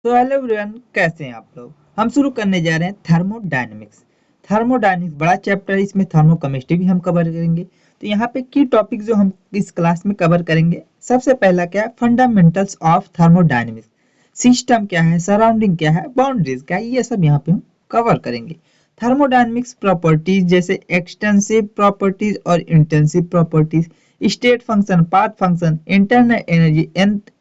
तो hello everyone, कैसे हैं आप लोग। हम शुरू करने जा रहे हैं थर्मोडायनेमिक्स। थर्मोडायनेमिक्स बड़ा चैप्टर है, इसमें थर्मोकेमिस्ट्री भी हम कवर करेंगे। तो यहाँ पे की टॉपिक जो हम इस क्लास में कवर करेंगे, सबसे पहला क्या है, फंडामेंटल्स ऑफ थर्मोडायनेमिक्स। सिस्टम क्या है, सराउंडिंग क्या है, बाउंड्रीज क्या है, ये सब यहाँ पे हम कवर करेंगे। थर्मोडायनेमिक्स प्रॉपर्टीज जैसे एक्सटेंसिव प्रॉपर्टीज और intensive properties, state function, path function, internal energy,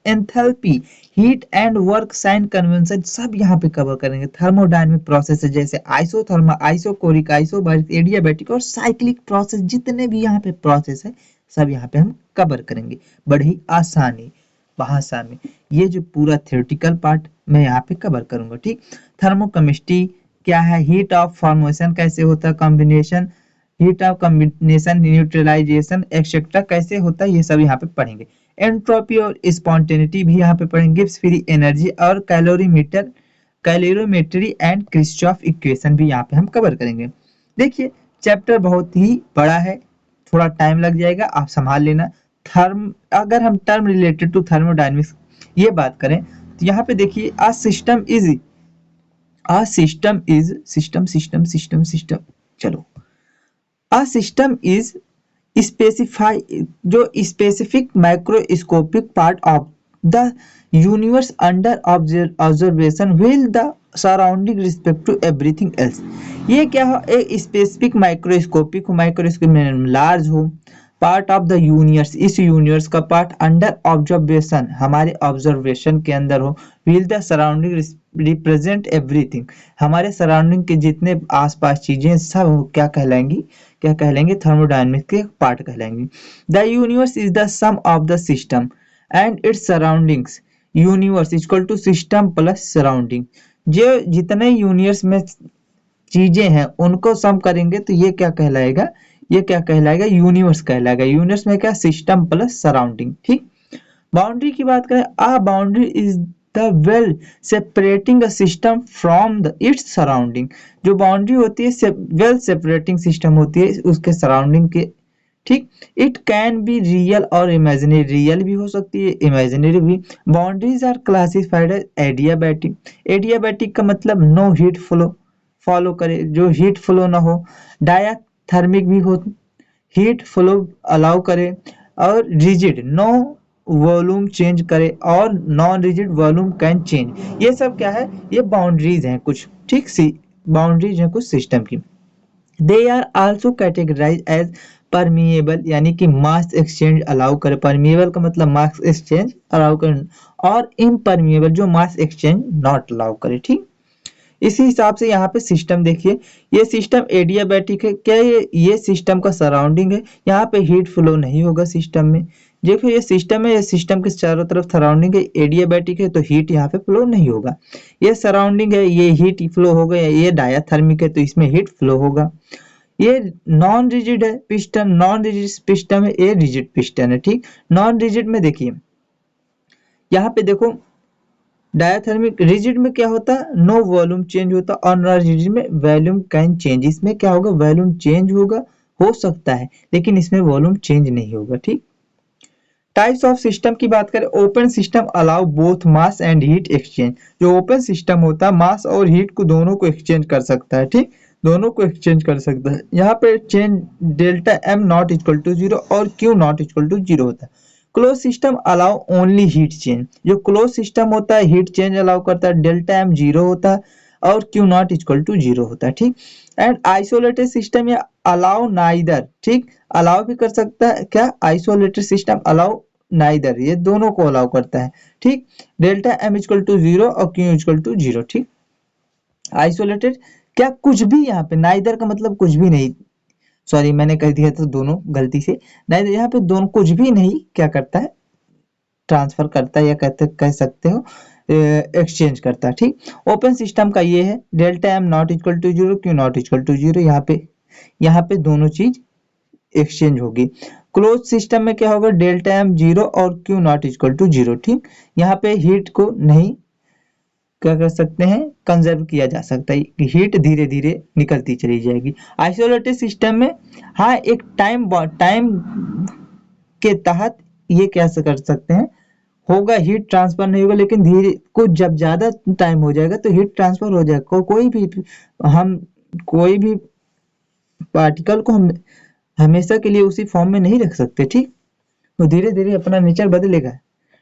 enthalpy, heat and work sign convention, सब यहाँ पे कवर करेंगे। थर्मोडायनेमिक प्रोसेस जैसे आइसोथर्मल, आइसोकोरिक, आइसोबारिक, एडियाबैटिक और साइक्लिक प्रोसेस, जितने भी यहाँ पे प्रोसेस है सब यहाँ पे हम कवर करेंगे बड़ी आसानी भाषा में। ये जो पूरा थ्योरेटिकल पार्ट मैं यहाँ पे कवर करूंगा, ठीक। थर्मोकेमिस्ट्री क्या है, हीट ऑफ फॉर्मेशन कैसे होता है, combination, heat of combination, neutralisation etcetera कैसे होता है, ये सब यहाँ पे पढ़ेंगे। एंट्रोपी और स्पॉन्टेनिटी भी यहाँ पे पढ़ेंगे। गिब्स फ्री एनर्जी और कैलोरीमीटर, कैलोरीमेट्री एंड क्रिस्चॉफ इक्वेशन भी यहाँ पे हम कवर करेंगे। देखिए, चैप्टर बहुत ही बड़ा है, थोड़ा टाइम लग जाएगा, आप संभाल लेना। अगर हम टर्म रिलेटेड टू थर्मोडायनेमिक्स ये बात करें तो यहाँ पे देखिए, सिस्टम, चलो, a system is specify जो specific microscopic part of the universe under observation while the surrounding respect to everything else। ये क्या हो, एक स्पेसिफिक माइक्रोस्कोपिक, माइक्रोस्कोप में लार्ज हो, पार्ट ऑफ द यूनिवर्स, इस यूनिवर्स का पार्ट अंडर ऑब्जर्वेशन, हमारे ऑब्जर्वेशन के अंदर हो, wheel the surrounding represent everything, हमारे सराउंडिंग के जितने आसपास चीजें सब क्या कहलाएंगी, क्या कहलाएंगे, थर्मोडायनेमिक्स के पार्ट कहलाएंगे। The universe is the sum of the system and its surroundings. Universe equal to system plus surrounding, जो जितने यूनिवर्स में चीजें हैं उनको सम करेंगे तो ये क्या कहलाएगा, ये क्या कहलाएगा, यूनिवर्स कहलाएगा। यूनिवर्स में क्या, सिस्टम प्लस सराउंडिंग, ठीक। बाउंड्री की बात करें, आ boundary is the wall separating a system from the its surrounding. जो बाउंड्री होती है वेल सेपरेटिंग सिस्टम होती है उसके सराउंडिंग के, ठीक। इट कैन बी रियल और इमेजिनरी, रियल भी हो सकती है, इमेजिनरी भी। Boundaries are classified as adiabatic. Adiabatic का मतलब नो हीट फ्लो फॉलो करे, जो हीट फ्लो ना हो। डायाथर्मिक भी हो, हीट फ्लो अलाउ करे। और रिजिड, नो वॉल्यूम चेंज करे, और non rigid volume can change. ये सब क्या है, ये बाउंड्रीज हैं कुछ, ठीक सी बाउंड्रीज हैं कुछ सिस्टम की। They are also categorise as permeable, यानी कि मास एक्सचेंज अलाउ करे, परमिएबल का मतलब मास एक्सचेंज अलाउ करे, और इम्परमिएबल जो मास एक्सचेंज नॉट अलाउ करे, ठीक। इसी हिसाब से यहाँ पे सिस्टम देखिए, ये सिस्टम एडियाबैटिक है, क्या ये सिस्टम का सराउंडिंग है, यहाँ पे हीट फ्लो नहीं होगा सिस्टम में। देखो ये सिस्टम है, ये सिस्टम के चारों तरफ सराउंडिंग है, एडियाबैटिक है तो हीट यहाँ पे फ्लो नहीं होगा। ये सराउंडिंग है, ये हीट फ्लो होगा, ये डायाथर्मिक है तो इसमें हीट फ्लो होगा। ये नॉन रिजिड है पिस्टन, नॉन रिजिड पिस्टन है, ये रिजिड पिस्टन है, ठीक। नॉन रिजिड में देखिए, यहाँ पे देखो, डायाथर्मिक रिजिड में क्या होता है, नो वॉल्यूम चेंज होता, और नॉन रिजिड में वॉल्यूम कैन चेंज। इसमें क्या होगा, वॉल्यूम चेंज होगा, हो सकता है, लेकिन इसमें वॉल्यूम चेंज नहीं होगा, ठीक। टाइप्स ऑफ सिस्टम की बात करें, open system allow both mass and heat exchange. जो ओपन सिस्टम होता है मास और हीट को दोनों को एक्सचेंज कर सकता है, ठीक, दोनों को एक्सचेंज कर सकता है। यहाँ पे change delta M not equal to zero और Q not equal to zero होता है। Close system allow only heat change, जो क्लोज सिस्टम होता है हीट चेंज अलाउ करता है, डेल्टा एम जीरो होता है और Q not equal to zero होता है, ठीक। एंड आइसोलेटेड सिस्टम या अलाउ नाइदर, ठीक, अलाउ भी कर सकता है, क्या, आइसोलेटेड सिस्टम अलाउ नाइदर, ये दोनों को अलाउ करता है, ठीक। Delta M equal to zero और क्यू इक्वल टू जीरो, ठीक। आइसोलेटेड क्या, कुछ भी, यहाँ पे नाइदर का मतलब कुछ भी नहीं, सॉरी मैंने कह दिया था दोनों गलती से, नाइदर यहाँ पे दोनों कुछ भी नहीं क्या करता है, ट्रांसफर करता है, या कह सकते हो एक्सचेंज करता है, ठीक। ओपन सिस्टम का ये है, delta M not equal to zero, Q not equal to zero, यहाँ पे दोनों चीज एक्सचेंज होगी। क्लोज सिस्टम में क्या होगा, डेल्टा एम जीरो और Q not equal to zero, ठीक। यहाँ पे हीट को नहीं क्या कर सकते हैं, कंजर्व किया जा सकता है, कि हीट धीरे धीरे निकलती चली जाएगी। आइसोलेटेड सिस्टम में हाँ एक टाइम टाइम के तहत ये क्या कर सकते हैं, होगा, हीट ट्रांसफर नहीं होगा, लेकिन धीरे कुछ जब ज्यादा टाइम हो जाएगा तो हीट ट्रांसफर हो जाएगा। हम कोई भी पार्टिकल को हम हमेशा के लिए उसी फॉर्म में नहीं रख सकते, ठीक। तो धीरे धीरे अपना नेचर बदलेगा।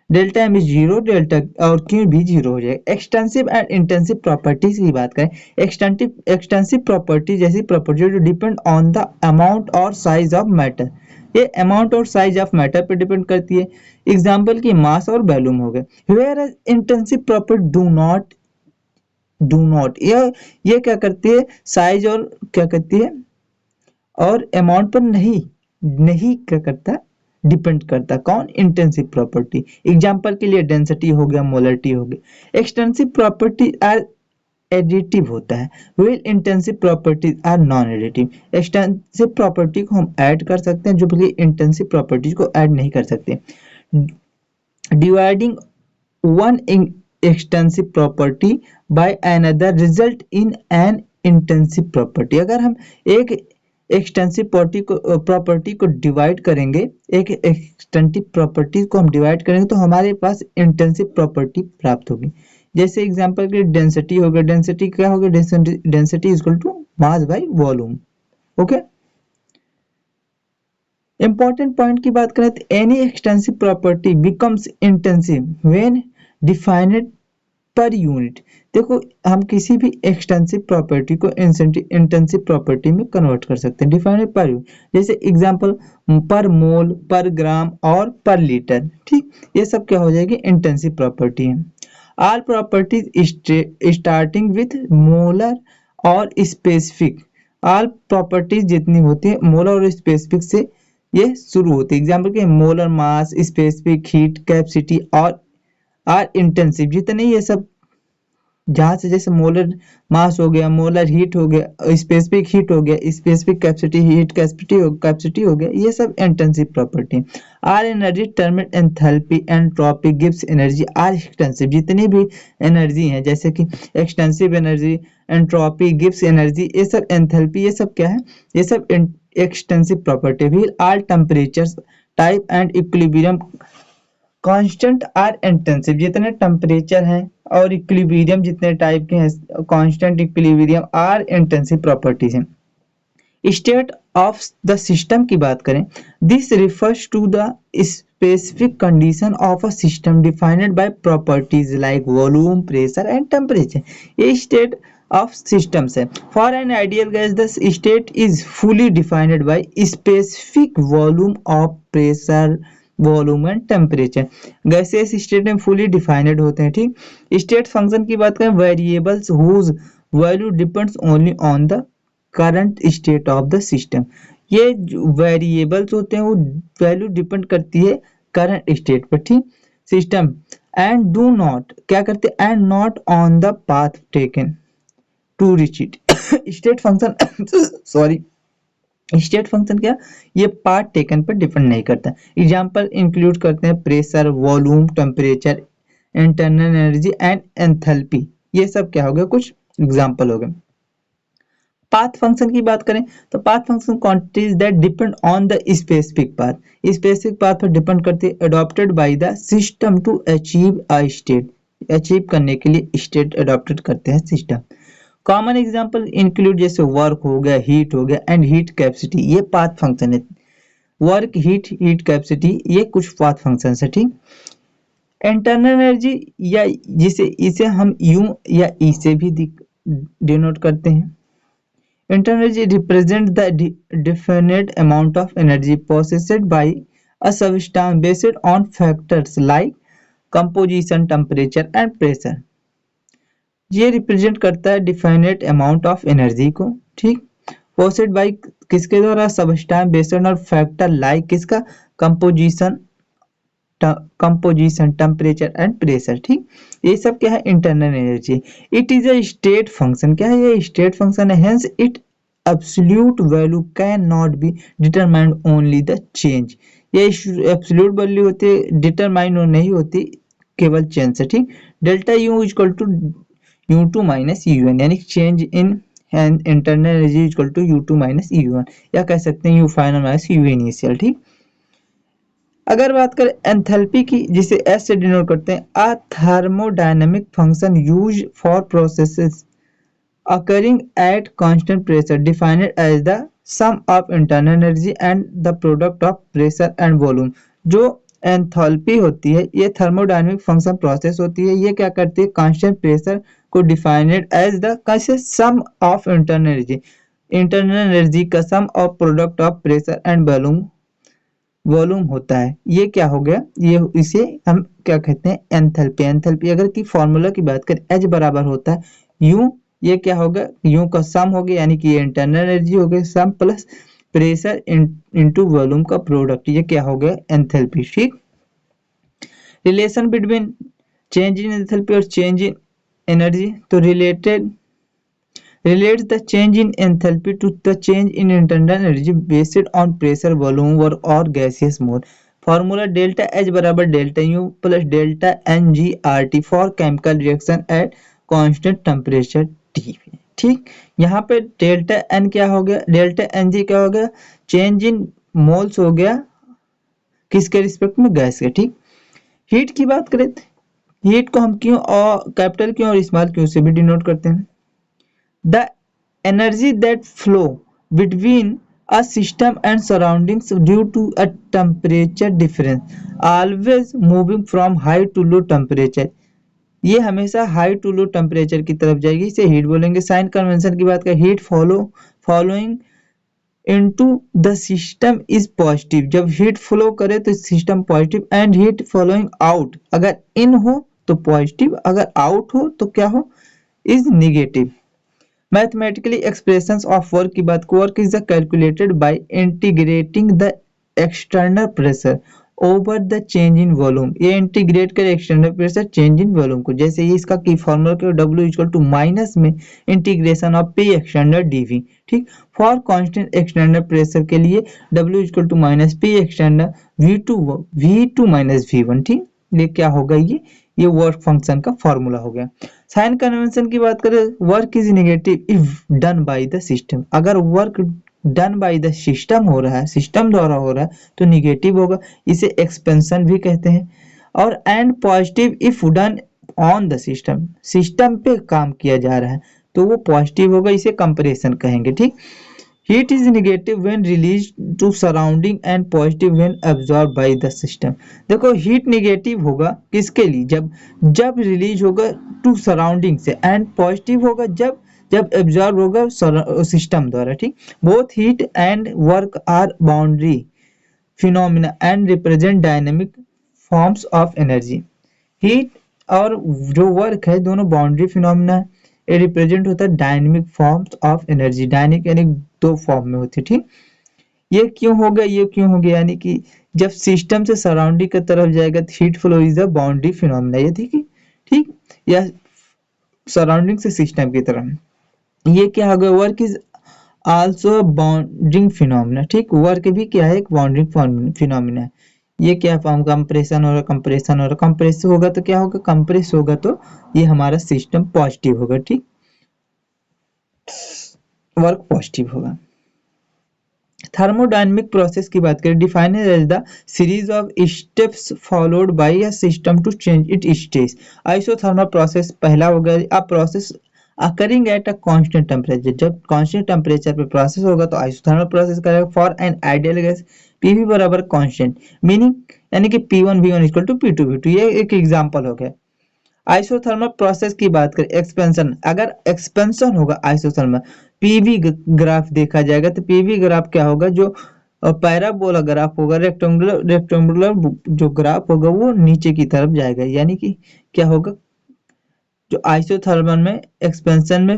Delta M is zero, delta और क्यू भी जीरो हो जाएगा। एक्सटेंसिव एंड इंटेंसिव प्रॉपर्टीज की बात करें, एक्सटेंसिव प्रॉपर्टी जैसी प्रॉपर्टी जो डिपेंड ऑन द अमाउंट और साइज ऑफ मैटर, ये अमाउंट और साइज ऑफ मैटर पे डिपेंड करती है। एग्जाम्पल की मास और वॉल्यूम हो गए। Where intensive property do not ये क्या करती है, साइज और क्या करती है और अमाउंट पर नहीं नहीं क्या करता, डिपेंड करता। कौन, इंटेंसिव प्रॉपर्टी। एग्जांपल के लिए डेंसिटी हो गया, मोलरिटी हो गया। एक्सटेंसिव प्रॉपर्टी आर एडिटिव होता है, while intensive properties are non additive. Extensive property को हम ऐड कर सकते हैं, जो कि इंटेंसिव प्रॉपर्टीज को ऐड नहीं कर सकते। Dividing one extensive property by another result in an intensive property. अगर हम एक एक्सटेंसिव प्रॉपर्टी को डिवाइड करेंगे, एक एक्सटेंसिव प्रॉपर्टी को हम डिवाइड करेंगे तो हमारे पास इंटेंसिव प्रॉपर्टी प्राप्त होगी। जैसे एग्जांपल के डेंसिटी हो गया, डेंसिटी क्या होगा, density is equal to mass by volume. Okay, important point की बात करें तो any extensive property becomes intensive when defined per unit. देखो, हम किसी भी एक्सटेंसिव प्रॉपर्टी को इंटेंसिव प्रॉपर्टी में कन्वर्ट कर सकते हैं, डिफाइंड पर यूनिट। जैसे एग्जांपल पर मोल, पर ग्राम और पर लीटर, ठीक। ये सब क्या हो जाएगी, इंटेंसिव प्रॉपर्टी है। All properties starting with molar और स्पेसिफिक, ऑल प्रॉपर्टीज जितनी होती है मोलर और स्पेसिफिक से ये शुरू होती है। एग्जांपल के molar mass, specific heat capacity और आर इंटेंसिव, जितने ये सब जहां से, जैसे मोलर मास हो गया, मोलर हीट हो गया, स्पेसिफिक हीट हो गया, स्पेसिफिक कैपेसिटी, हीट कैपेसिटी हो गया, ये सब intensive property. Are energy terminate enthalpy entropy गिव्स एनर्जी आर एक्सटेंसिव, जितनी भी एनर्जी है जैसे कि एक्सटेंसिव एनर्जी, एंट्रोपी गिव्स एनर्जी, ये सब एंथैल्पी, ये सब क्या है, ये सब extensive property. While all temperatures type and equilibrium constant are intensive, जितने टेम्परेचर हैं और इक्विलिब्रियम जितने टाइप के हैं, constant, equilibrium are intensive properties हैं। स्टेट ऑफ द सिस्टम की बात करें, this refers to the specific condition of a system defined by properties like volume, pressure and temperature. ये स्टेट ऑफ सिस्टम्स है। For an ideal gas the state is fully defined by specific volume of pressure, volume and temperature. Gases state में fully defined होते हैं, ठीक। State function की बात करें, variables whose value depends only on the current state of the system. ये variables होते हैं वो वैल्यू डिपेंड करती है करंट स्टेट पर, ठीक। सिस्टम एंड डू नॉट क्या करते हैं, and not on the path taken to reach it. State function sorry, state function क्या, ये पार्ट टेकन पर डिपेंड नहीं करता। एग्जांपल इंक्लूड करते हैं pressure, volume, temperature, internal energy and enthalpy. ये सब क्या हो गया, कुछ एग्जांपल हो गए। पाथ फंक्शन की बात करें तो path function quantities that depend on the specific path, specific path पर डिपेंड करती है, adopted by the system to achieve a state, achieve करने के लिए स्टेट अडॉप्टेड करते हैं सिस्टम। कॉमन एग्जांपल इंक्लूड जैसे वर्क हो गया, हीट हो गया एंड हीट कैपेसिटी, ये पाथ फंक्शन है। वर्क, हीट कैपेसिटी, ये कुछ पाथ फंक्शन है, ठीक। इंटरनल एनर्जी या जिसे इसे हम यू या ई से भी डिनोट करते हैं। Internal energy represents the definite amount of energy possessed by a substance based on factors like composition, temperature and pressure. ये रिप्रेजेंट करता है डिफाइनेट अमाउंट ऑफ एनर्जी को, ठीक। पोसेड बाय किसके द्वारा, substance based on factor like किसका, composition, temperature and pressure, ठीक। ये सब क्या है, internal energy. It is a state function, क्या है, ये स्टेट फंक्शन है। Hence it absolute value can not be determined only the change, ये एब्सोल्यूट वैल्यू होती है, डिटरमाइन नहीं होती केवल चेंज से, ठीक। Delta U equal to U2 minus UN, यानी change in internal energy equal to U2 minus U1, या कह सकते हैं U final minus U initial, ठीक। अगर बात करें एंथैल्पी की, जिसे एस से डिनोट करते हैं, a thermodynamic function use for processes occurring at constant pressure defined as the sum of internal energy and the product of pressure and volume। जो एंथैल्पी होती है ये थर्मोडायनेमिक फंक्शन प्रोसेस होती है। ये क्या करती है, कांस्टेंट प्रेशर को डिफाइंड एज द कैसे सम ऑफ इंटरनल एनर्जी का sum of product of pressure and volume होता है। ये क्या हो गया, ये इसे हम क्या कहते हैं, एंथैल्पी। एंथैल्पी अगर की फॉर्मूला की बात करें, एच बराबर होता है यू, ये क्या होगा, यू का सम हो गया, यानी कि ये इंटरनल एनर्जी हो गया, सम प्लस प्रेशर इनटू वॉल्यूम का प्रोडक्ट, ये क्या हो गया, एंथैल्पी। ठीक, relation between change in enthalpy और चेंज इन एनर्जी, तो relates the change in enthalpy to the change in internal energy based on pressure, volume or gaseous mode। Formula delta H बराबर delta U plus delta N G R T for chemical reaction at constant temperature T. ठीक, यहाँ पे delta N क्या हो गया, delta N जी क्या हो गया, चेंज इन मोल्स हो गया, किसके रिस्पेक्ट में, गैस के। ठीक, हीट की बात करें, हीट को हम क्यों और कैपिटल क्यों और स्मॉल क्यों से भी डिनोट करते हैं। The energy that flow between a system and surroundings due to a temperature difference always moving from high to low temperature। ये हमेशा हाई टू लो टेम्परेचर की तरफ जाएगी, इसे हीट बोलेंगे। साइन कन्वेंशन की बात करें, heat following into the system is positive. जब हीट फ्लो करे तो system positive, and heat following out, अगर इन हो तो पॉजिटिव, अगर आउट हो तो क्या हो, is negative. Mathematically expressions of work की बात, work is calculated by integrating the external pressure over the change in volume. ये इंटीग्रेट करे external pressure change in volume को, जैसे ये इसका की फॉर्मूला के W इक्वल टू माइनस में integration of P external dV. ठीक, फॉर कांस्टेंट एक्सटर्नल प्रेशर के लिए W equal to minus P external V2 minus V1। ठीक, ये क्या होगा, ये वर्क फंक्शन का फॉर्मूला हो गया। साइन कन्वेंशन की बात करें, work is negative if done by the system. अगर work done by the system हो रहा है, सिस्टम द्वारा हो रहा है, तो निगेटिव होगा, इसे एक्सपेंशन भी कहते हैं। और and positive if done on the system, system पे काम किया जा रहा है तो वो पॉजिटिव होगा, इसे कंप्रेशन कहेंगे। ठीक, heat is negative when release to surrounding and positive when absorb by the system. देखो हीट नेगेटिव होगा किसके लिए, जब रिलीज होगा टू सराउंडिंग से, एंड पॉजिटिव होगा जब एब्जॉर्ब होगा सिस्टम द्वारा। ठीक, both heat and work are boundary phenomena and represent dynamic forms of energy. Heat और जो वर्क है दोनों बाउंड्री फिनोमिना है, ये रिप्रेजेंट होता है dynamic forms of energy. Dynamic यानी दो फॉर्म में होती है। ठीक, ये क्यों हो गया, ये क्यों हो गया, यानी कि जब सिस्टम से सराउंडिंग की तरफ जाएगा तो heat flow is the boundary phenomena, ये ठीक, या सराउंडिंग से सिस्टम की तरफ। ये क्या हो गया, work is also bounding phenomena. ठीक, वर्क भी क्या है, एक बाउंडिंग फिनोमिना है। ये क्या फॉर्म, कंप्रेशन हो रहा, कंप्रेशन हो रहा, कंप्रेस होगा तो क्या होगा, कंप्रेस होगा तो ये हमारा सिस्टम पॉजिटिव होगा। ठीक, वर्क पॉजिटिव होगा। थर्मोडायनेमिक प्रोसेस की बात करें, defined as the series of steps followed by a system to change its state. Isothermal process पहला हो गया, a process occurring at a constant temperature. जब कांस्टेंट टेम्परेचर पे प्रोसेस होगा तो आइसोथर्मल प्रोसेस करेगा। For an ideal gas PV बराबर constant, meaning यानी कि P1 V1 equal to P2 V2। ये एक एग्जांपल हो गया। आइसोथर्मल प्रोसेस की बात करें, एक्सपेंशन, अगर एक्सपेंशन होगा आइसोथर्मल, पीवी ग्राफ देखा जाएगा तो पीवी ग्राफ क्या होगा, जो पैराबोला ग्राफ होगा, रेक्टेंगुलर जो ग्राफ होगा वो नीचे की तरफ जाएगा, यानी कि क्या होगा, जो आइसोथर्मल में एक्सपेंशन में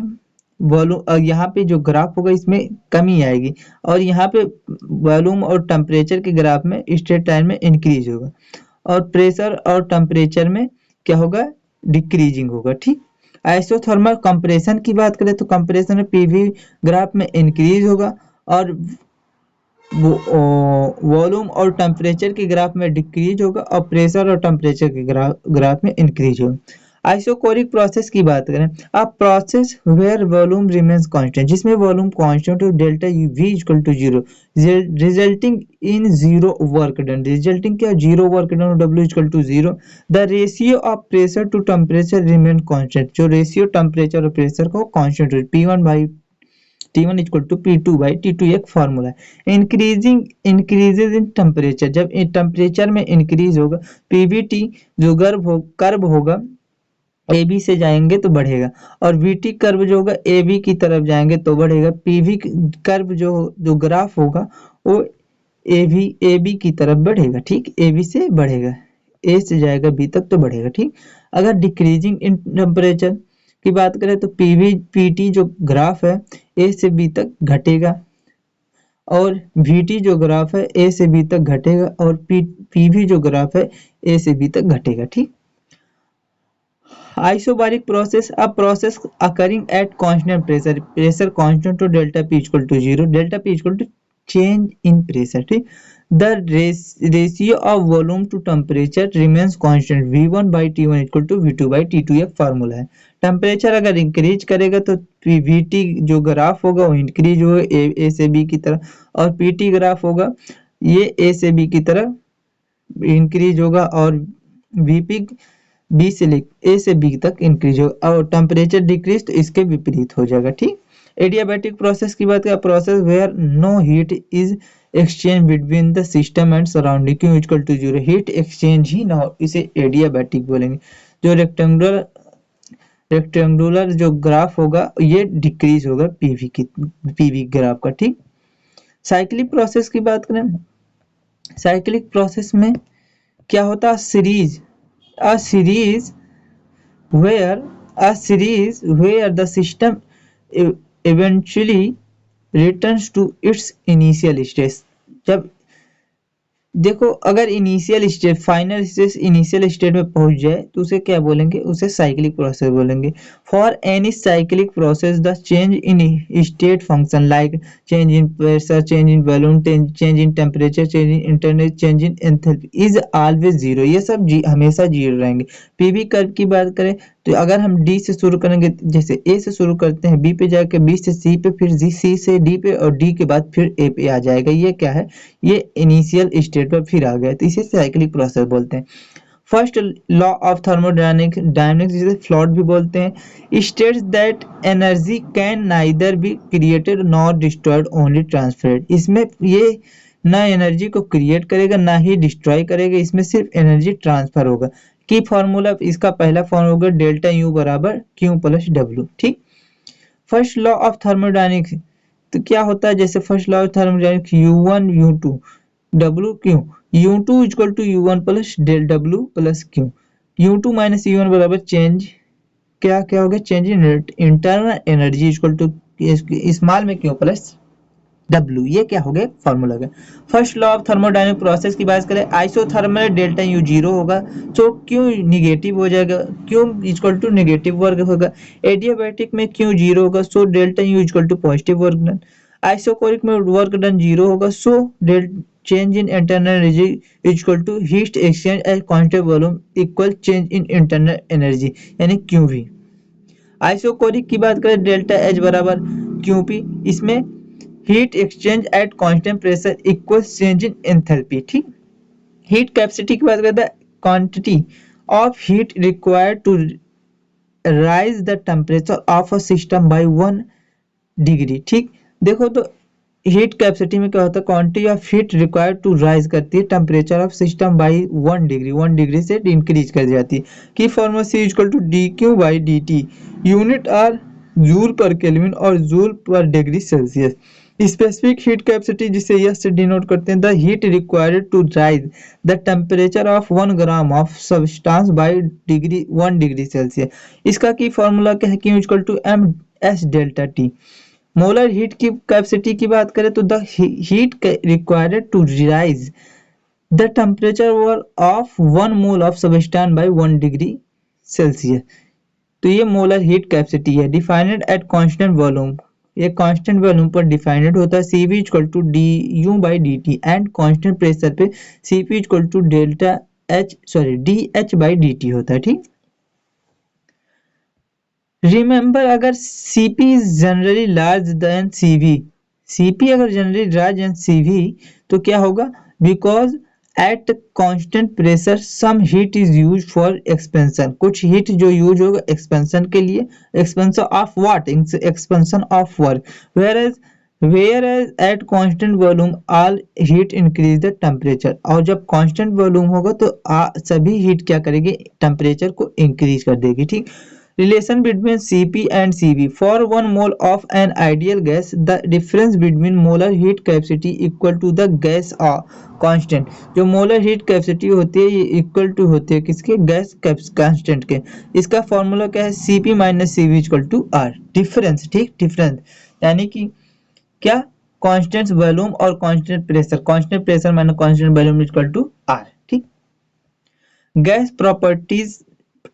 वॉल्यूम, यहाँ पे जो ग्राफ होगा इसमें कमी आएगी, और यहाँ पे वॉल्यूम और टेम्परेचर के ग्राफ में स्ट्रेट लाइन में इंक्रीज होगा, और प्रेशर और टेम्परेचर में क्या होगा, डिक्रीजिंग होगा। ठीक, आइसोथर्मल कंप्रेशन की बात करें तो कंप्रेशन में पीवी ग्राफ में इंक्रीज होगा, और वॉल्यूम और टेम्परेचर के ग्राफ में डिक्रीज होगा, और प्रेशर और टेम्परेचर के ग्राफ में इंक्रीज होगा। आइसोकोरिक प्रोसेस की बात करें, a process where volume remains constant, जिसमें वॉल्यूम कांस्टेंट और delta V equal to zero, resulting in zero work done, resulting क्या, जीरो वर्क डन, और W equal to zero. The ratio of pressure to temperature remain constant, जो ratio temperature और pressure को constant है, T1 equal to P2 by T2 एक formula है। Increases in temperature, जब temperature में इंक्रीज होगा, PVT जो कर्व होगा ए बी से जाएंगे तो बढ़ेगा, और VT कर्व जो होगा ए बी की तरफ जाएंगे तो बढ़ेगा, PV कर्व जो ग्राफ होगा वो ए बी की तरफ बढ़ेगा, ठीक, ए बी से बढ़ेगा, ए से जाएगा बी तक तो बढ़ेगा, ठीक। अगर डिक्रीजिंग इन टेम्परेचर की बात करें तो PT जो ग्राफ है ए से बी तक घटेगा, और VT जो ग्राफ है ए से बी तक घटेगा, और PV जो ग्राफ है ए से बी तक घटेगा, ठीक। Isobaric process, a process occurring at constant pressure constant to delta P equal to 0, delta P equal to change in pressure, ठीक। The ratio of volume to temperature remains constant, V1 by T1 equal to V2 by T2 एक formula है। Temperature अगर increase करेगा तो VT जो graph होगा वो increase होगा ए से बी की तरफ, और PT ग्राफ होगा ये ए से बी की तरफ इंक्रीज होगा, और VP बी से ए से बी तक इंक्रीज होगा, और टेम्परेचर डिक्रीज तो इसके विपरीत हो जाएगा, ठीक। एडियाबैटिक प्रोसेस की बात करें, process where no heat is exchange between the system and surrounding, Q equal to zero, heat exchange ही ना हो, इसे एडियाबैटिक बोलेंगे। जो रेक्टेंगुलर जो ग्राफ होगा ये डिक्रीज होगा पीवी ग्राफ का, ठीक। साइक्लिक प्रोसेस की बात करें, साइक्लिक प्रोसेस में क्या होता है, a series where the system eventually returns to its initial state, जब देखो अगर initial state final stage initial state में पहुंच जाए तो उसे क्या बोलेंगे, उसे साइक्लिक प्रोसेस बोलेंगे। For any cyclic process the change in state function like change in pressure, change in volume, change in temperature, change in internal, change in enthalpy is always zero, ये सब हमेशा जीरो रहेंगे। PV curve की बात करें तो अगर हम डी से शुरू करेंगे, जैसे ए से शुरू करते हैं, बी पे जाकर बी से सी पे, फिर सी से डी पे, और डी के बाद फिर ए पे आ जाएगा, ये क्या है, ये इनिशियल स्टेट पर फिर आ गया, तो इसे साइक्लिक प्रोसेस बोलते हैं। फर्स्ट लॉ ऑफ थर्मोडायनेमिक्स जिसे फ्लॉट भी बोलते हैं, states that energy can neither be created nor destroyed only transferred, इसमें ये ना एनर्जी को क्रिएट करेगा ना ही डिस्ट्रॉय करेगा, इसमें सिर्फ एनर्जी ट्रांसफर होगा। की फॉर्मूला, इसका पहला फॉर्मूला होगा डेल्टा यू बराबर क्यू प्लस डब्ल्यू, ठीक। फर्स्ट लॉ ऑफ थर्मोडायनेमिक्स तो क्या होता है, जैसे first law of thermodynamics U1 U2 W Q, U2 equal to U1 plus del W plus Q, U2 minus U1 बराबर चेंज क्या क्या हो गया, change in internal energy equal to small में क्यू प्लस W, ये क्या हो गया, फॉर्मूला गया। First law of thermodynamic process की बात करें, आइसोथर्मल डेल्टा यू जीरो होगा तो क्यू निगेटिव हो जाएगा, Q equal to negative work होगा। एडियाबैटिक में क्यू जीरो होगा so delta U equal to positive work done. Isochoric में वर्क डन जीरो होगा so change in internal energy equal to heat exchange at constant volume equal change in internal energy यानी QV। Isochoric की बात करें, delta H बराबर QP, इसमें heat exchange at constant pressure equal change in enthalpy, ठीक। Heat capacity की बात करते हैं, quantity of heat required to rise the temperature of a system by 1 degree, ठीक। देखो तो हीट कैपेसिटी में क्या होता है, quantity of heat required to raise करती है temperature of system by 1 degree से इंक्रीज कर जाती है। की formula C equal to dQ by dt, unit are joule per kelvin और joule per degree Celsius. Specific heat capacity जिसे S से डिनोट करते हैं, the heat required to rise the temperature of 1 gram of substance by 1 degree Celsius. इसका की formula क्या है, Q equal to m s delta T। Molar heat की capacity की बात करें तो the heat required to rise the temperature of 1 mole of substance by 1 degree Celsius, तो ये मोलर हीट कैपेसिटी है। डिफाइंड एट कांस्टेंट वॉल्यूम, ये constant volume पर डिफाइंड होता है। Cv equal to du by dt and constant pressure पे Cp equal to delta H sorry dH by dt होता है, ठीक। रिमेंबर अगर Cp is generally large than Cv, Cp अगर जनरली लार्ज देन Cv तो क्या होगा, because at constant pressure some heat is use for expansion, कुछ heat जो यूज होगा एक्सपेंशन के लिए, expansion of what, expansion of work, where as at constant volume all heat increase the temperature, और जब कांस्टेंट वॉल्यूम होगा तो सभी हीट क्या करेगी, टेम्परेचर को इंक्रीज कर देगी, ठीक। Relation between Cp and Cv. For 1 mole of an ideal gas, the difference between molar heat capacity equal to the gas constant. जो molar heat capacity होती है ये equal to होती है किसके, गैस constant के। इसका फॉर्मूला क्या है, Cp minus Cv equal to R, difference, ठीक, डिफरेंस यानी कि क्या, कांस्टेंट वॉल्यूम और constant pressure minus constant volume equal to R, ठीक। गैस प्रॉपर्टीज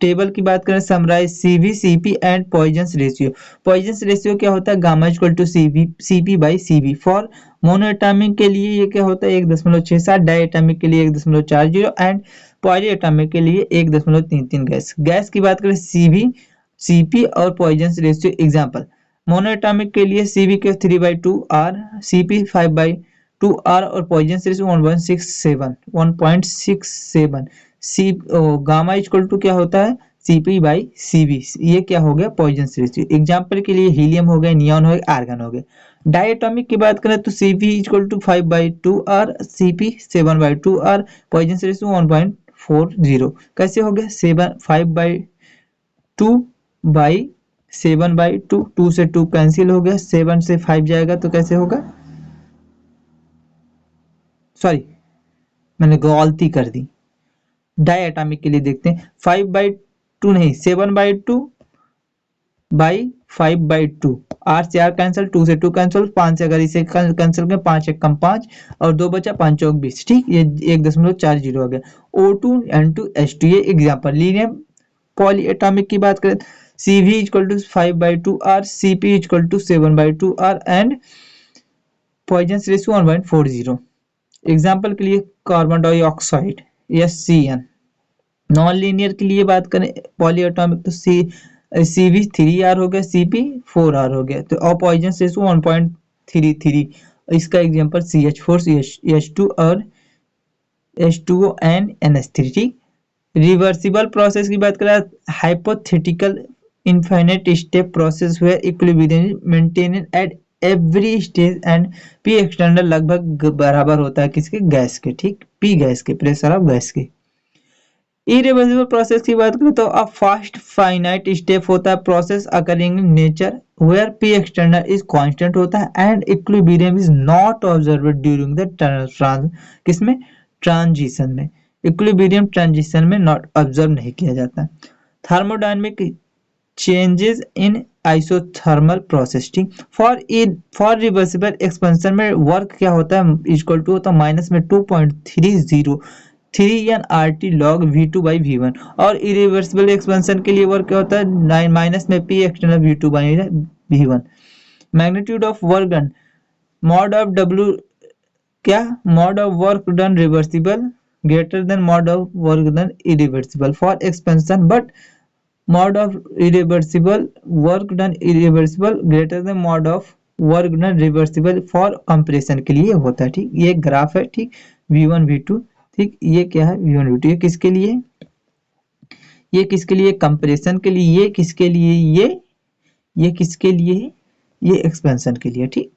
टेबल की बात करें, summarise CV CP and Poisson ratio. Poisson ratio क्या होता है, gamma equal to CP by CV. For monoatomic के लिए ये क्या होता है 1.67, डायएटॉमिक के लिए 1.40 एंड पॉलीएटॉमिक के लिए 1.33 गैस की बात करें सीवी सीपी और पॉइजन रेशियो एग्जांपल, मोनोएटॉमिक के लिए सीवी के 3/2 आर, सीपी 5/2 आर और Poisson ratio 1.67 C gamma equal to क्या होता है, Cp बाई Cv, ये क्या हो गया, पॉइजन रेशियो। एग्जाम्पल के लिए हीलियम हो गया, नियॉन हो गया, आर्गन हो गया। डायटोमिक की बात करें तो Cv equal to 5/2 R, Cp 7/2 R, Poisson ratio 1.40। कैसे हो गया, 5/2 2 से 2 कैंसिल हो गया, 7 से 5 जाएगा तो कैसे होगा, सॉरी मैंने गलती कर दी, डायटोमिक के लिए देखते हैं, 5/2 नहीं 7/2/5/2, आर से आर कैंसिल, 2 से 2 कैंसिल, 5 से अगर इसे कैंसिल करें 5 एक कम 5 और 2 बचा, 5 चौक 20, ठीक, ये 1.40 हो गया। O2 N2 H2 ये एग्जांपल। लीनियम पॉलीएटॉमिक की बात करें, CV equal to 5/2 R, CP equal to 7/2 R and Poisson ratio 1.40। Example के लिए carbon dioxide SCN। Non linear के लिए बात करें पॉलीएटॉमिक तो CV 3R हो गया, CP 4R हो गया, तो और पॉइजन रेशियो 1.33। इसका एग्जांपल CH4 CH2 और H2O and NH3, ठीक। रिवर्सिबल प्रोसेस की बात करें, hypothetical infinite step process where equilibrium maintain at every stage and P external लगभग बराबर होता है किसके, गैस के, ठीक, P गैस के, प्रेशर ऑफ गैस के। इरिवर्सिबल प्रोसेस की बात करें तो अ फास्ट फाइनाइट स्टेप होता है process occurring in nature where P external is constant होता है and equilibrium is not observed during the किसमें, ट्रांजिशन में, इक्विलिब्रियम ट्रांजिशन में नॉट ऑब्जर्व नहीं किया जाता। Thermodynamic changes in isothermal process, ठीक। फॉर रिवर्सिबल एक्सपेंशन में वर्क क्या होता है, इक्वल टू होता है माइनस में 2.303 N R T log V2/V1 और इरिवर्सिबल एक्सपेंशन के लिए वर्क क्या होता है, 9 माइनस में P external V2/V1। Magnitude of work done, mod of W क्या, mod of work done reversible greater than mod of work done irreversible for expansion, but mod of irreversible work done irreversible greater than mod of work done reversible for compression के लिए होता है, ठीक। ये graph है, ठीक, V1 V2, ठीक, ये क्या है V1 V2, ये किसके लिए कंप्रेशन के लिए, ये किसके लिए, ये किसके लिए है, ये एक्सपेंशन के लिए, ठीक।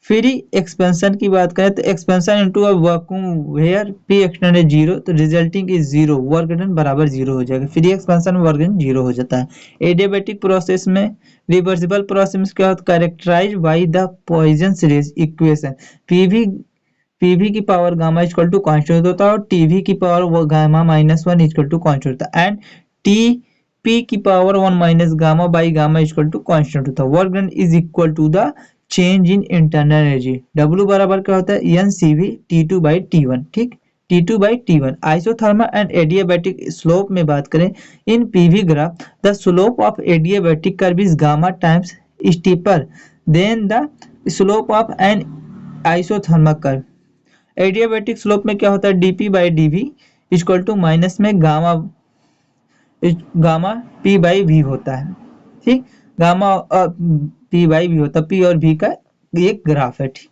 फ्री एक्सपेंशन की बात करें तो expansion into a vacuum where P external है 0 तो रिजल्टिंग इज 0, वर्क डन बराबर 0 हो जाएगा, फ्री एक्सपेंशन में वर्क डन 0 हो जाता है। एडियाबैटिक प्रोसेस में, रिवर्सिबल प्रोसेस में क्या होता है, characterized by the Poisson equation, PV की power gamma equal to constant होता है और टीवी की power gamma -1 equal to constant होता है एंड टी पी की power 1 minus gamma by gamma equal to constant होता है। Work done is equal to the change in internal energy, W बराबर क्या होता है NCV T2/T1, ठीक, T2/T1। Isothermal and adiabatic slope में बात करें in PV graph, the slope of adiabatic curve is gamma times steeper than the slope of an isothermal curve. Adiabatic slope में क्या होता है, dP/dV इक्वल टू माइनस में gamma gamma P by V होता है। ठीक, गामा पी बाई वी होता है, पी और वी का एक ग्राफ है। ठीक,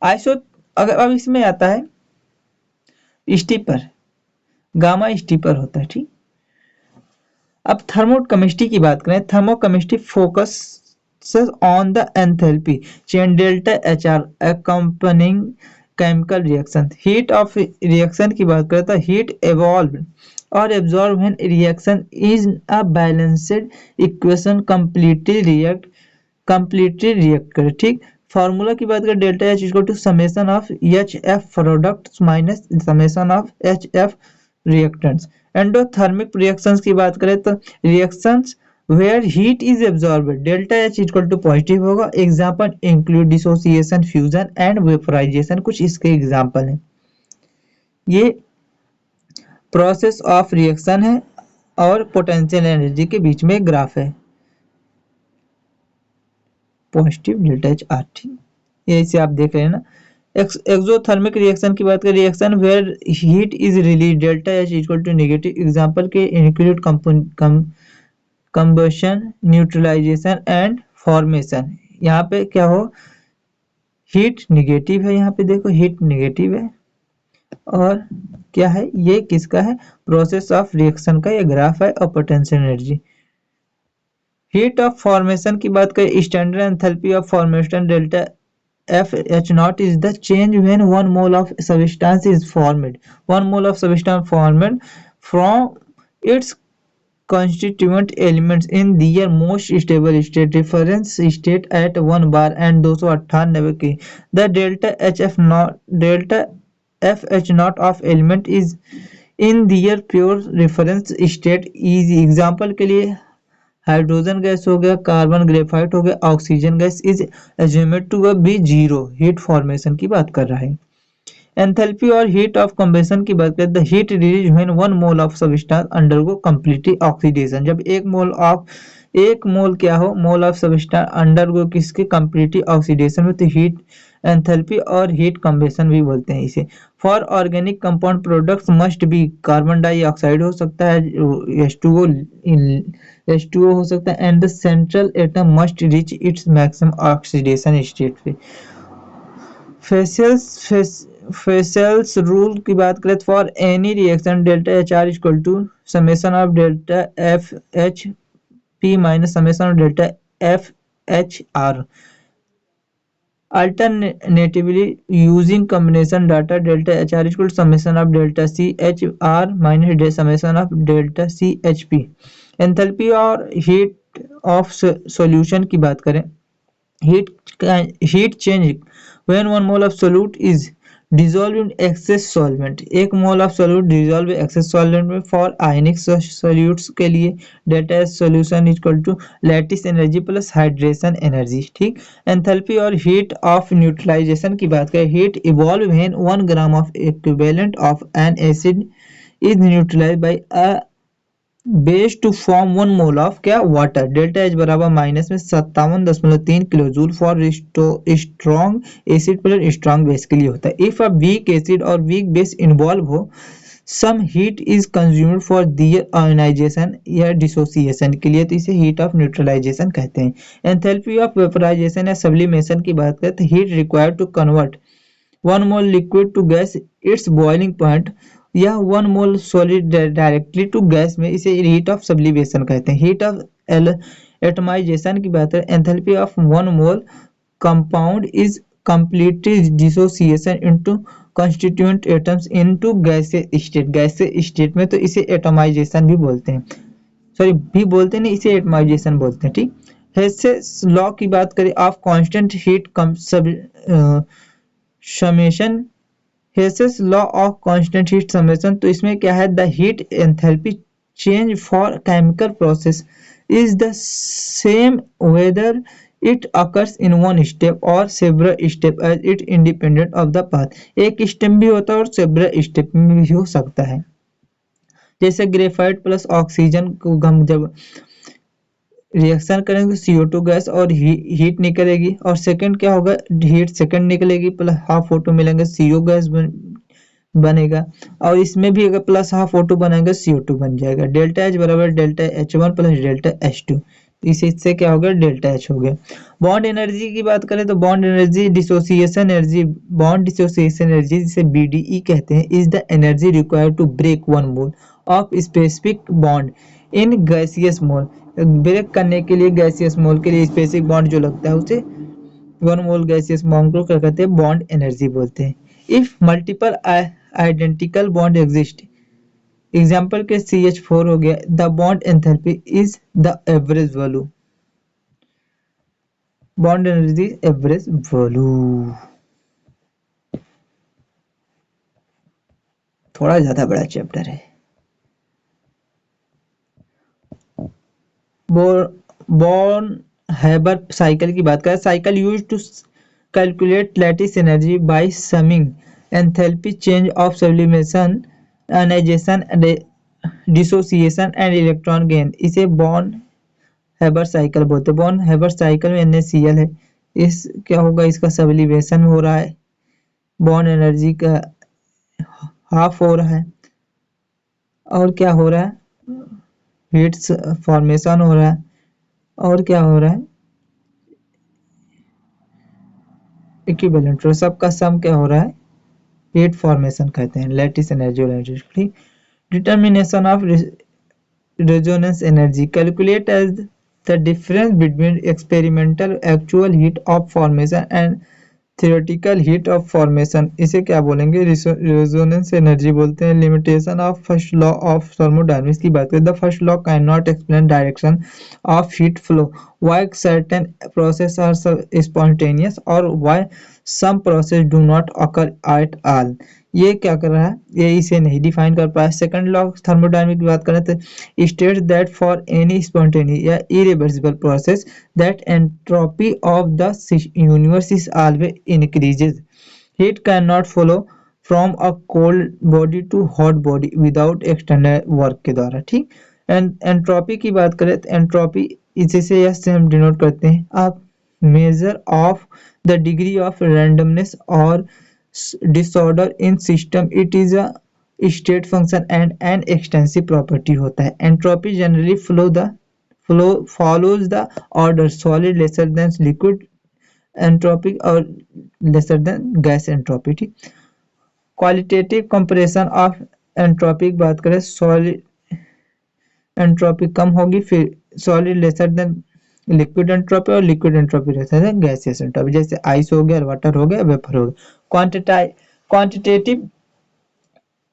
आइसो अगर अब इसमें आता है स्टीपर, गामा स्टीपर होता है। ठीक, अब थर्मोकेमिस्ट्री की बात करें, thermochemistry focus on the enthalpy change delta H R accompanying chemical reaction. Heat of reaction की बात करें तो हीट एवॉल्व और absorb when reaction is a balanced equation completely react करे। ठीक, फार्मूला की बात करें, delta H equal to summation of H F products minus summation of H F reactants. Endothermic reactions की बात करें तो reactions where heat is absorbed, delta H equal to positive होगा। Example include dissociation, fusion and vaporisation, कुछ इसके example हैं। ये process of reaction है और पोटेंशियल एनर्जी के बीच में ग्राफ है, पॉजिटिव डेल्टा एच आर। ठीक, ये इसे आप देख रहे हैं ना। एक्सोथर्मिक रिएक्शन की बात करें, reaction where heat is release, delta H equal to negative. Example के include combustion, neutralization and formation. यहाँ पे क्या हो, हीट निगेटिव है, यहाँ पे देखो हीट निगेटिव है। और क्या है, ये किसका है, प्रोसेस ऑफ रिएक्शन का ये ग्राफ है और potential energy. Heat of formation की बात करें, standard enthalpy of formation delta F H naught is the change when 1 mole of substance is formed. 1 mole of substance formed from its constituent elements in their most stable state, reference state at 1 bar and 298 की। The delta F H naught of element is in their pure reference state is। Example के लिए hydrogen gas हो गया, carbon graphite हो गया, oxygen gas is assumed to be zero. Heat formation की बात कर रहा है। एंथैल्पी और हीट ऑफ कंबशन की बात करें, the heat release when 1 mole of substance undergo completely oxidation. जब एक मोल क्या हो, मोल ऑफ सब्सटेंस अंडरगो किसके, कंप्लीटली ऑक्सीडेशन में, तो हीट एंथैल्पी और हीट कंबशन भी बोलते हैं इसे। For organic compound products must be, carbon dioxide हो सकता है, H2O हो सकता है, and the central atom must reach its maximum oxidation state पे। फेसेल्स रूल की बात करें, for any reaction delta H R equal to summation of delta F H P minus summation of delta F H R. Alternatively, using combination data delta HR equal to summation of delta CHR minus summation of delta CHP। Enthalpy और heat of solution की बात करें, heat change when 1 mole of solute is dissolve in excess solvent. 1 mole of solute dissolve excess solvent में। For ionic solutes के लिए delta S solution equal to lattice energy plus hydration energy. ठीक, enthalpy और heat of neutralisation की बात करें, heat evolve when 1 gram of equivalent of an acid is neutralised by a base to form 1 mole of क्या, water. Delta H बराबर minus में 57.3 kilo joule for strong acid plus strong base के लिए होता है। इफ अ वीक एसिड और weak base involve हो, some heat is consumed for their ionisation या डिसोसिएशन के लिए, तो इसे हीट ऑफ न्यूट्रलाइजेशन कहते हैं। एंथैल्पी ऑफ वेपोराइजेशन या सब्लिमेशन की बात करें, तो heat required to convert 1 mole liquid to gas it's boiling point या 1 मोल सॉलिड डायरेक्टली टू गैस में, इसे हीट ऑफ सब्लिमेशन कहते हैं। हीट ऑफ एटमाइजेशन की बात करें, enthalpy of 1 mole compound is completely dissociation into constituent atoms into gaseous state. Gaseous state में तो इसे एटमाइजेशन भी बोलते हैं, सॉरी भी बोलते नहीं, इसे एटमाइजेशन बोलते हैं। ठीक, हेसेस लॉ की बात करें of constant heat summation, Hess's law of constant heat summation, तो इसमें क्या है, the heat enthalpy change for chemical process is the same whether it occurs in one step और several step as it independent of the path. एक स्टेप भी होता है और सेवरल स्टेप में भी हो सकता है। जैसे ग्रेफाइट प्लस ऑक्सीजन को हम जब रिएक्शन करेंगे, CO2 गैस और हीट निकलेगी, और सेकंड क्या होगा, हीट सेकंड निकलेगी प्लस हाफ फोटो मिलेंगे, CO गैस बनेगा, और इसमें भी अगर प्लस हाफ O2 बनाएगा CO2 बन जाएगा। डेल्टा एच बराबर delta H1 plus delta H2, इससे क्या हो गया, डेल्टा एच हो गया। बॉन्ड एनर्जी की बात करें तो bond energy dissociation energy, bond dissociation energy जिसे BDE कहते हैं, is the energy required to break one mole of specific bond in gaseous mole. Break करने के लिए गैसियस मोल के लिए स्पेसिफिक बॉन्ड जो लगता है उसे वन मोल गैसियस बॉन्ड को क्या कहते हैं, बॉन्ड एनर्जी बोलते हैं। If multiple identical bond exist, example के CH4 हो गया, the bond enthalpy is the average value, bond energy average value. थोड़ा ज्यादा बड़ा चैप्टर है। बॉर्न हैबर साइकिल की बात करें, cycle use to calculate lattice energy by summing enthalpy change of sublimation ionisation dissociation and electron gain, इसे Born Haber cycle बोलते हैं। बॉर्न हैबर साइकिल में NaCl है, इस क्या होगा, इसका सब्लिमेशन हो रहा है, बॉन्ड एनर्जी का हाफ हो रहा है, और क्या हो रहा है, हीट फॉर्मेशन हो रहा है, और क्या हो रहा है, इक्विवेलेंट, सबका सम क्या हो रहा है, हीट फॉर्मेशन कहते हैं, लैटिस एनर्जी और energy. Determination of resonance energy, calculate as the difference between experimental actual heat of formation and theoretical heat of formation, इसे क्या बोलेंगे, रेजोनेंस एनर्जी बोलते हैं। Limitation of first law of thermodynamics की बात करें, the first law can not explain direction of heat flow, why certain process are spontaneous और why some process do not occur at all, ये क्या कर रहा है, ये इसे नहीं डिफाइन कर पाया। सेकंड लॉ ऑफ थर्मोडायनेमिक्स की बात करें तो states that for any spontaneous या irreversible process that entropy of the universe is always increases. Heat cannot flow from a cold body to hot body without external work के द्वारा, ठीक। Entropy की बात करें तो एंट्रोपी इसे यह हम डिनोट करते हैं, आप measure of the degree of randomness और disorder in system, it is a state function and an extensive property होता है। Entropy generally flow follows the order solid lesser than liquid entropy or lesser than gas entropy, ठीक। Qualitative comparison of entropy की बात करें, solid entropy कम होगी, फिर solid lesser than liquid entropy और liquid entropy lesser than gaseous entropy, जैसे ice हो गया, वाटर हो गया, वेपर हो गया। क्वांटिटेटिव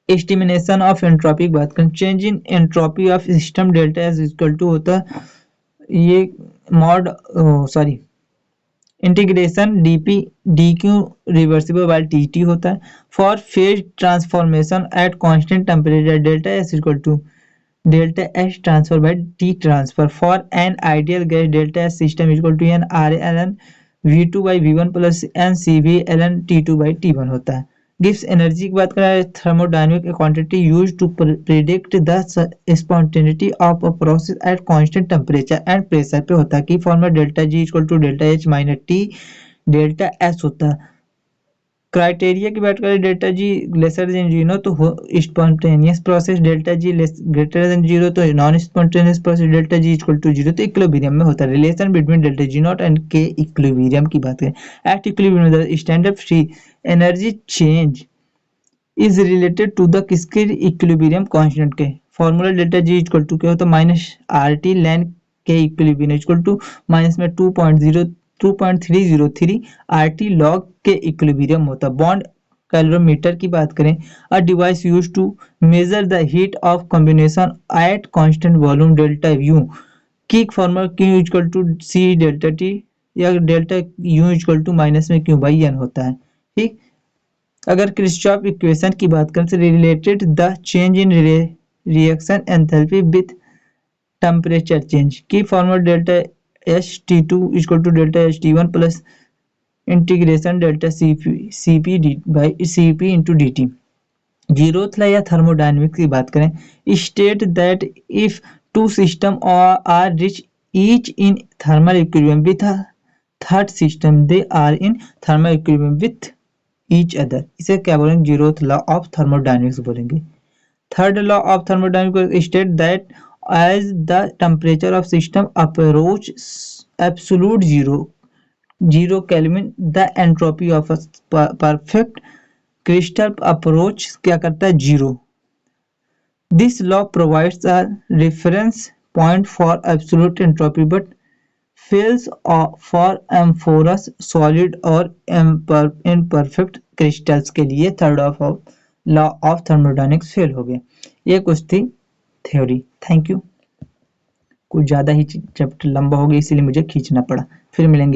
एस्टिमेशन ऑफ एंट्रोपी की बात करें, change in entropy of system delta S equal to होता है, ये mod sorry integration DP DQ reversible by DT होता है। For phase transformation at constant temperature delta S equal to delta S transfer by T transfer. For an ideal gas delta S system equal to N RA ln V2 by V1 plus N CV ln T2 by T1 होता है। Gives energy की बात करें, thermodynamic quantity used to predict the spontaneity of a process at constant temperature and pressure पे होता है। की formula delta G equal to delta H minus T delta S होता है। क्राइटेरिया की बात करें, डेल्टा G लेसर देन 0 तो spontaneous process, delta G greater than 0 तो non spontaneous process, delta G equal to 0 तो इक्विलिब्रियम में होता है। Relation between delta G naught and K equilibrium की बात करें, at equilibrium the standard free energy change is related to the किसके equilibrium constant के। Formula delta G equal to क्या होता है, minus RT ln K equilibrium equal to minus में 2.303 RT log के इक्विलिब्रियम होता है। बॉन्ड कैलोरीमीटर की बात करें, a device used to measure the heat of combination at constant volume delta U की formula Q equal to C delta T या delta U equal to minus में Q by N होता है, ठीक। अगर क्रिस्चॉफ इक्वेशन की बात करें तो related the change in reaction enthalpy with temperature change की formula delta H_T2 equal to delta H_T1 plus integration delta CP by CP into DT। Zeroth law या थर्मोडायनेमिक्स की बात करें, state that if two system are reach each in thermal equilibrium with a third system they are in thermal equilibrium with each other, इसे क्या बोलेंगे, zeroth law of thermodynamics बोलेंगे। Third law of thermodynamics state that as the temperature of system approach absolute zero Kelvin the entropy of perfect crystal approach क्या करता है, zero. This law provides a reference point for absolute entropy but fails for amorphous solid और imperfect crystals के लिए third of law of thermodynamics fail हो गए। ये कुछ थी थ्योरी। Thank you. कुछ ज़्यादा ही चैप्टर लंबा हो गया इसीलिए मुझे खींचना पड़ा। फिर मिलेंगे।